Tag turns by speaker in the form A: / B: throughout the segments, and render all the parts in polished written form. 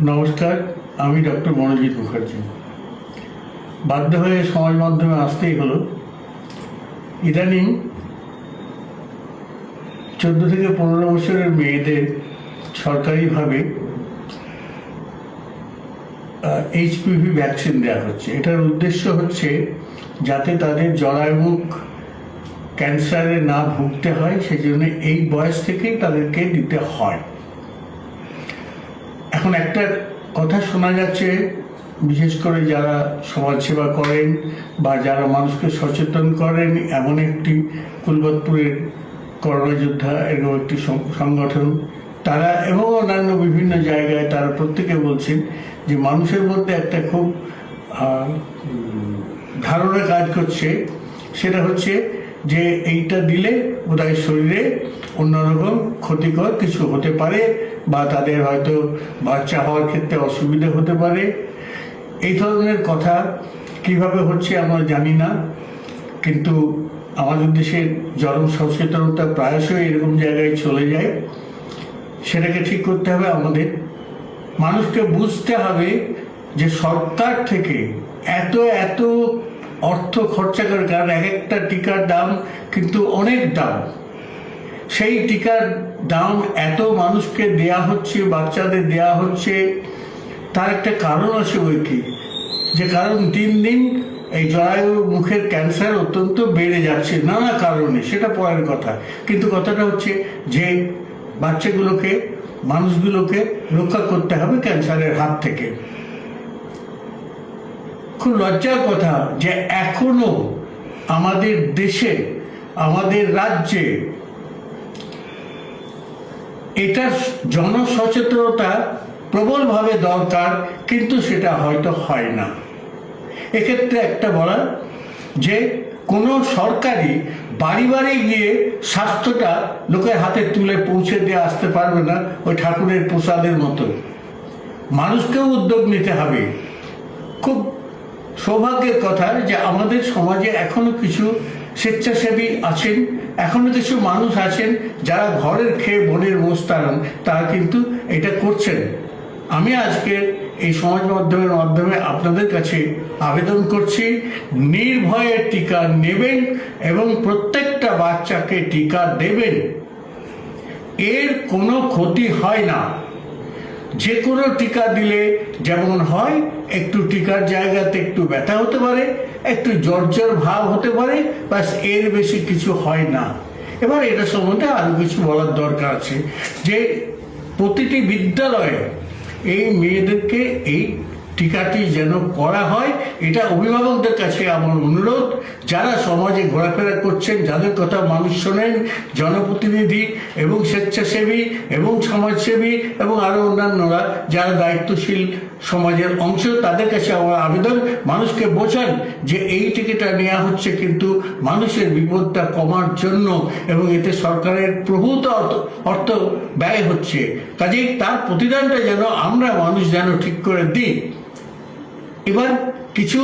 A: নমস্কার, আমি ডক্টর মনোজিৎ মুখার্জি। বাধ্য হয়ে সমাজ মাধ্যমে আসতেই হলো। ইদানিং 14 থেকে 15 বছরের মেয়েদের সরকারিভাবে HPV ভ্যাকসিন দেওয়া হচ্ছে। এটার উদ্দেশ্য হচ্ছে যাতে তাদের জরায়ুমুখ ক্যান্সারে না ভুগতে হয়, সেজন্য এই বয়স থেকেই তাদেরকে দিতে হয়। এখন একটা কথা শোনা যাচ্ছে, বিশেষ করে যারা সমাজসেবা করেন বা যারা মানুষকে সচেতন করেন, এমন একটি কুলবতপুরের করোনা যোদ্ধা এরকম একটি সংগঠন, তারা এবং অন্যান্য বিভিন্ন জায়গায় তারা প্রত্যেকে বলছেন যে মানুষের মধ্যে একটা খুব ধারণা কাজ করছে, সেটা হচ্ছে যে এইটা দিলে বোধহয় শরীরে অন্যরকম ক্ষতিকর কিছু হতে পারে বা তাদের হয়তো বাচ্চা হওয়ার ক্ষেত্রে অসুবিধা হতে পারে। এই ধরনের কথা কিভাবে হচ্ছে আমরা জানি না, কিন্তু আমাদের দেশের জনসচেতনতা প্রায়শই এরকম জায়গায় চলে যায়। সেটাকে ঠিক করতে হবে আমাদের। মানুষকে বুঝতে হবে যে সরকার থেকে এত অর্থ খরচা করে, কারণ এক একটা টিকার দাম কিন্তু অনেক দাম। সেই টিকার দাম এত মানুষকে দেয়া হচ্ছে, বাচ্চাদের দেয়া হচ্ছে, তার একটা কারণ আছে বই কি, যে কারণ দিন দিন এই জরায়ু মুখের ক্যান্সার অত্যন্ত বেড়ে যাচ্ছে নানা কারণে, সেটা পরের কথা। কিন্তু কথাটা হচ্ছে যে বাচ্চাগুলোকে, মানুষগুলোকে রক্ষা করতে হবে ক্যান্সারের হাত থেকে। খুব লজ্জার কথা যে এখনো আমাদের দেশে, আমাদের রাজ্যে এটার জনসচেতনতা প্রবলভাবে দরকার, কিন্তু সেটা হয়তো হয় না। এক্ষেত্রে একটা বলার যে কোনো সরকারি বাড়ি বাড়ি গিয়ে স্বাস্থ্যটা লোকের হাতে তুলে পৌঁছে দিয়ে আসতে পারবে না, ওই ঠাকুরের প্রসাদের মতো। মানুষকেও উদ্যোগ নিতে হবে। খুব সৌভাগ্যের কথা যে আমাদের সমাজে এখনো কিছু স্বেচ্ছাসেবী আছেন, এখনো কিছু মানুষ আছেন যারা ঘরের খেয়ে বনের মোষ তাড়ান, তারা কিন্তু এটা করছেন। আমি আজকে এই সমাজ মাধ্যমের মাধ্যমে আপনাদের কাছে আবেদন করছি, নির্ভয়ে টিকা নেবেন এবং প্রত্যেকটা বাচ্চাকে টিকা দেবেন। এর কোনো ক্ষতি হয় না। যে কোনো টিকা দিলে যেমন হয়, একটু টিকার জায়গাতে একটু ব্যথা হতে পারে, একটু জ্বর ভাব হতে পারে, বাস, এর বেশি কিছু হয় না। এবার এটা সম্বন্ধে আরো কিছু বলার দরকার আছে, যে প্রতিটি বিদ্যালয়ে এই মেয়েদেরকে এই টিকাটি যেন করা হয়। এটা অভিভাবকদের কাছে আমার অনুরোধ, যারা সমাজে ঘোরাফেরা করছেন, যাদের কথা মানুষ শোনেন, জনপ্রতিনিধি এবং স্বেচ্ছাসেবী এবং সমাজসেবী এবং আরো অন্যান্যরা যারা দায়িত্বশীল সমাজের অংশ, তাদের কাছে আমার আবেদন, মানুষকে বোঝান যে এই টিকাটা নেওয়া হচ্ছে কিন্তু মানুষের বিপদটা কমার জন্য, এবং এতে সরকারের প্রভূত অর্থ ব্যয় হচ্ছে। কাজেই তার প্রতিদানটা যেন আমরা মানুষ যেন ঠিক করে দিই। এবার কিছু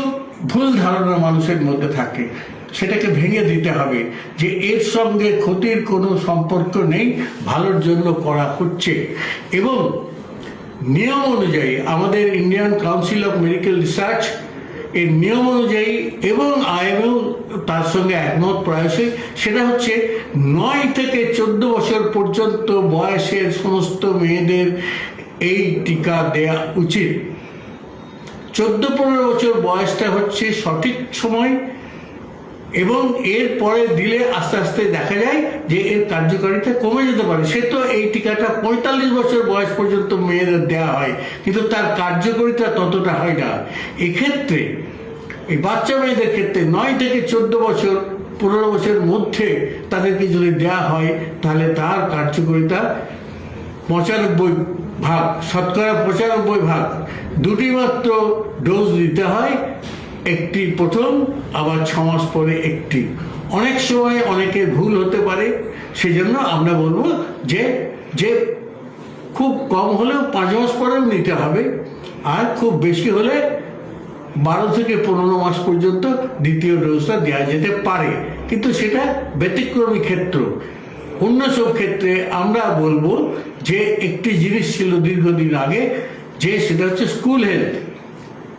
A: ভুল ধারণা মানুষের মধ্যে থাকে, সেটাকে ভেঙে দিতে হবে যে এর সঙ্গে ক্ষতির কোনো সম্পর্ক নেই, ভালোর জন্য করা হচ্ছে। এবং নিয়ম অনুযায়ী আমাদের Indian council of medical research এর নিয়ম অনুযায়ী, এবং IMO তার সঙ্গে একমত প্রায়শই, সেটা হচ্ছে 9 থেকে 14 বছর পর্যন্ত বয়সের সমস্ত মেয়েদের এই টিকা দেয়া উচিত। 14-15 বছর বয়সটা হচ্ছে সঠিক সময়, এবং এর পরে দিলে আস্তে আস্তে দেখা যায় যে এর কার্যকারিতা কমে যেতে পারে। সে তো এই টিকাটা 45 বছর বয়স পর্যন্ত মেয়েদের দেওয়া হয়, কিন্তু তার কার্যকারিতা ততটা হয় না। এক্ষেত্রে এই বাচ্চা মেয়েদের ক্ষেত্রে 9 থেকে 14 বছর, 15 বছরের মধ্যে তাদেরকে যদি দেওয়া হয়, তাহলে তার কার্যকারিতা 95%, শতকরা 95%। দুটি মাত্র ডোজ দিতে হয়, একটি প্রথম, আবার 6 মাস পরে একটি। অনেক সময় অনেকের ভুল হতে পারে, সেজন্য আমরা বলবো যে যে খুব কম হলেও 5 মাস পরেও নিতে হবে, আর খুব বেশি হলে 12 থেকে 15 মাস পর্যন্ত দ্বিতীয় ডোজটা দেওয়া যেতে পারে, কিন্তু সেটা ব্যতিক্রমী ক্ষেত্র। অন্য সব ক্ষেত্রে আমরা বলবো যে একটি জিনিস ছিল দীর্ঘদিন আগে, যে সেটা হচ্ছে স্কুল হেলথ,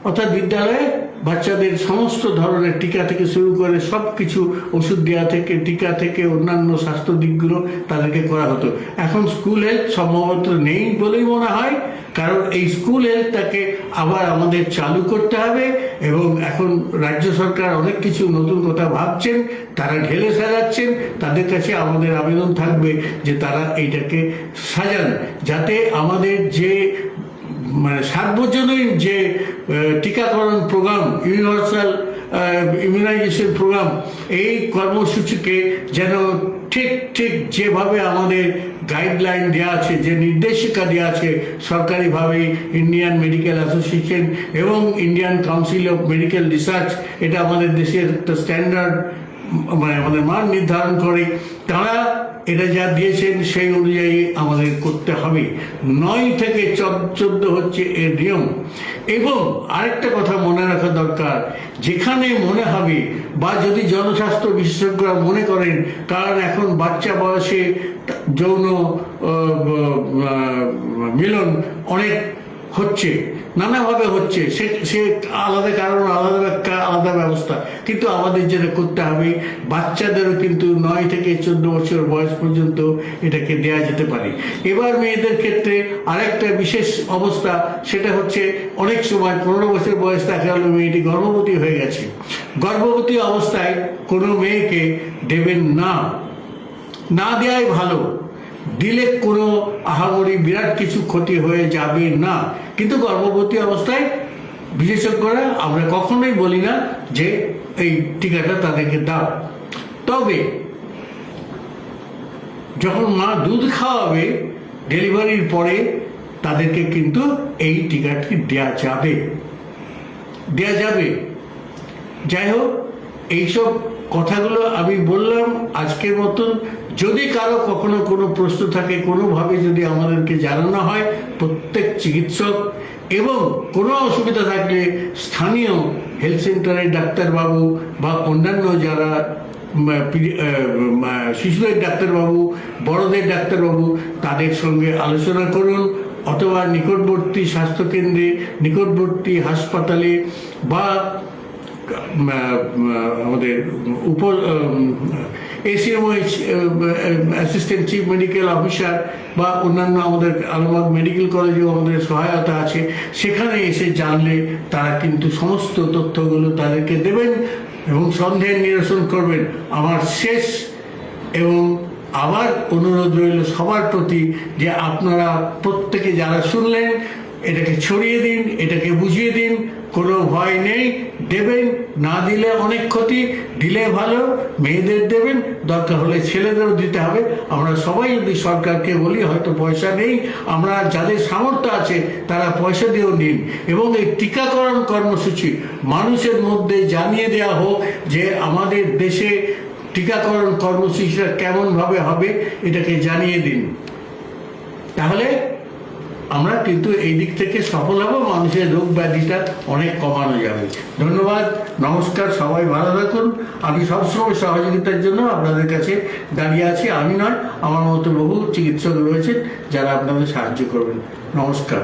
A: অর্থাৎ বিদ্যালয়ে বাচ্চাদের সমস্ত ধরনের টিকা থেকে শুরু করে সব কিছু, ওষুধ দেওয়া থেকে টিকা থেকে অন্যান্য স্বাস্থ্য দিকগুলো তাদেরকে করা হতো। এখন স্কুল হেলথ সম্ভবত নেই বলেই মনে হয়, কারণ এই স্কুল হেলথটাকে আবার আমাদের চালু করতে হবে এবং এখন রাজ্য সরকার অনেক কিছু নতুন কথা ভাবছেন, তারা ঢেলে সাজাচ্ছেন। তাদের কাছে আমাদের আবেদন থাকবে যে তারা এইটাকে সাজান, যাতে আমাদের যে মানে সার্বজনীন যে টিকাকরণ প্রোগ্রাম, ইউনিভার্সাল ইমিউনাইজেশন প্রোগ্রাম, এই কর্মসূচিকে যেন ঠিক ঠিক যেভাবে আমাদের গাইডলাইন দেওয়া আছে, যে নির্দেশিকা দেওয়া আছে সরকারিভাবে, ইন্ডিয়ান মেডিকেল অ্যাসোসিয়েশন এবং Indian council of medical research, এটা আমাদের দেশের একটা স্ট্যান্ডার্ড মানে আমাদের মান নির্ধারণ করে, তারা এটা যা দিয়েছেন সেই অনুযায়ী আমাদের করতে হবে। 9 থেকে 14 হচ্ছে এর নিয়ম। এবং আরেকটা কথা মনে রাখা দরকার, যেখানে মনে হবে বা যদি জনস্বাস্থ্য বিশেষজ্ঞরা মনে করেন, কারণ এখন বাচ্চা বয়সে যৌন মিলন অনেক হচ্ছে, নানাভাবে হচ্ছে, সে আলাদা কারণ, আলাদা ব্যাখ্যা, আলাদা ব্যবস্থা, কিন্তু আমাদের যেটা করতে হবে, বাচ্চাদেরও কিন্তু 9 থেকে 14 বছর বয়স পর্যন্ত এটাকে দেওয়া যেতে পারে। এবার মেয়েদের ক্ষেত্রে আরেকটা বিশেষ অবস্থা, সেটা হচ্ছে অনেক সময় 15 বছর বয়স দেখা গেল মেয়েটি গর্ভবতী হয়ে গেছে। গর্ভবতী অবস্থায় কোনো মেয়েকে দেবেন না, না দেওয়াই ভালো। দিলে কোনো আহামরি বিরাট কিছু ক্ষতি হয়ে যাবে না, কিন্তু গর্ভবতী অবস্থায় বিশেষজ্ঞরা আমরা কখনোই বলি না যে এই টিকাটা তাদেরকে দাও। তবে যখন মা দুধ খাওয়াবে ডেলিভারির পরে, তাদেরকে কিন্তু এই টিকাটি দেওয়া যাবে। যাই হোক, এইসব কথাগুলো আমি বললাম আজকের মতন। যদি কারো কখনো কোনো প্রশ্ন থাকে, কোনোভাবে যদি আমাদেরকে জানানো হয়, প্রত্যেক চিকিৎসক এবং কোনো অসুবিধা থাকলে স্থানীয় হেলথ সেন্টারের ডাক্তারবাবু বা অন্যান্য যারা শিশুদের ডাক্তারবাবু, বড়দের ডাক্তারবাবু, তাদের সঙ্গে আলোচনা করুন, অথবা নিকটবর্তী স্বাস্থ্যকেন্দ্রে, নিকটবর্তী হাসপাতালে বা আমাদের এসিএমওএইচ অ্যাসিস্ট্যান্ট চিফ মেডিকেল অফিসার বা অন্যান্য আমাদের আলমবাগ মেডিকেল কলেজেও আমাদের সহায়তা আছে, সেখানে এসে জানলে তারা কিন্তু সমস্ত তথ্যগুলো তাদেরকে দেবেন এবং সন্দেহের নিরসন করবেন। আমার শেষ এবং আবার অনুরোধ রইল সবার প্রতি যে আপনারা প্রত্যেকে যারা শুনলেন, এটাকে ছড়িয়ে দিন, এটাকে বুঝিয়ে দিন, কোনো ভয় নেই, দেবেন। না দিলে অনেক ক্ষতি, দিলে ভালো। মেয়েদের দেবেন, দরকার হলে ছেলেদেরও দিতে হবে। আমরা সবাই যদি সরকারকে বলি, হয়তো পয়সা নেই, আমরা যাদের সামর্থ্য আছে তারা পয়সা দিয়েও নিন, এবং এই টিকাকরণ কর্মসূচি মানুষের মধ্যে জানিয়ে দেওয়া হোক যে আমাদের দেশে টিকাকরণ কর্মসূচিটা কেমনভাবে হবে, এটাকে জানিয়ে দিন। তাহলে আমরা কিন্তু এই দিক থেকে সফল হব, মানুষের রোগ ব্যাধিটা অনেক কমানো যাবে। ধন্যবাদ, নমস্কার, সবাই ভালো থাকুন। আমি সবসময় সহযোগিতার জন্য আপনাদের কাছে দাঁড়িয়ে আছি। আমি নয়, আমার মতো বহু চিকিৎসক রয়েছেন যারা আপনাদের সাহায্য করবেন। নমস্কার।